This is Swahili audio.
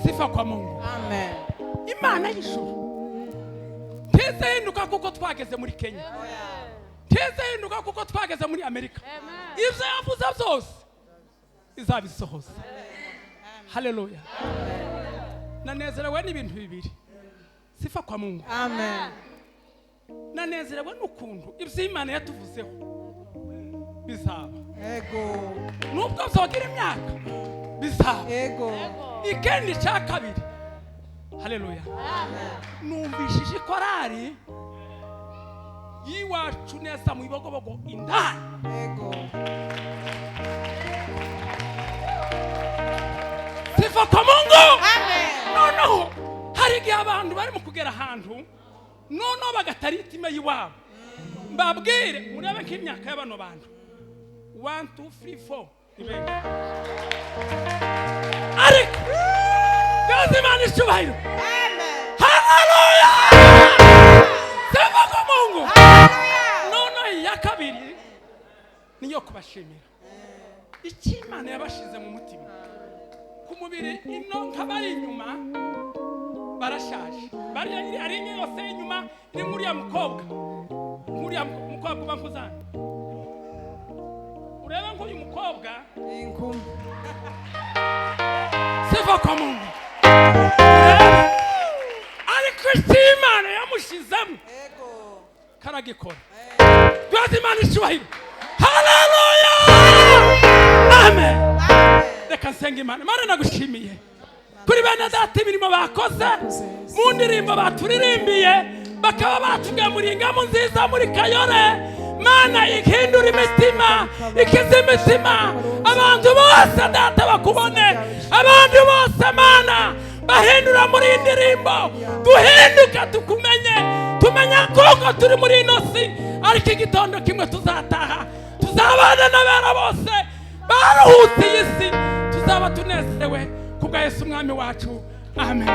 Sifa kwa Mungu. Amen. Imana y'ijuru teze hinduka kuko twageze muri Kenya. Teze hinduka kuko twageze muri Amerika. Ibyo yavuze byose izabisohoza. Haleluya. Nanezerewe n'ibintu bibiri. Sifa kwa Mungu. Amen. Nanezerewe n'ukuntu ibyo Imana yatuvuzeho bizaba. Ego. Nubwo byogira imyaka bizaba. Ego. Ikendi cya kabiri. Haleluya. Amen. Numvishije korari yiwacu neza mu ibogobogo indani. Ego. Sifa kwa Mungu. Amen. No. Hari igihe abantu bari mu kugera ahantu nono bagataritima yiwabo. Mbabwire murebe nk'imyaka y'abano bantu. 1 2 3 4 ibenge. Ariko Imana ishubahiro. Amen. Haleluya. Sifa kwa Mungu. Haleluya. Nono ya kabiri niyo kubashimira. Iki Imana yabashize mu mutima. Ku mubiri ino nk'abari inyuma barashaje. Bari ari yose inyuma iri muri ya mukobwa. Muri ya mukobwa bankuzana. Ureba ngo uyu mukobwa inkumi. Sifa kwa Mungu. Ariko Imana yamushizemo. Ego. Karagikora. Dwazi Imana ishubahiro. Haleluya. Amen. Reka nsenga Imana. Imana nagushimiye. Kuri bene data imirimo bakoze, mundirimbo baturirimbiye, bakaba batubwiye muri ingamo nziza muri Kayore. Mana ikindura imitima, ikiza imitima, abantu bose data bakubone, abantu bose Mana bahindura muri indirimbo, duhinduka tukumenye, tumenya koko turi muri inosi, ariko igitondo kimwe tuzataha, tuzabana n'abera bose, baruhutse isi, tuzaba tunezerewe kubwa Yesu mwami wacu. Amen.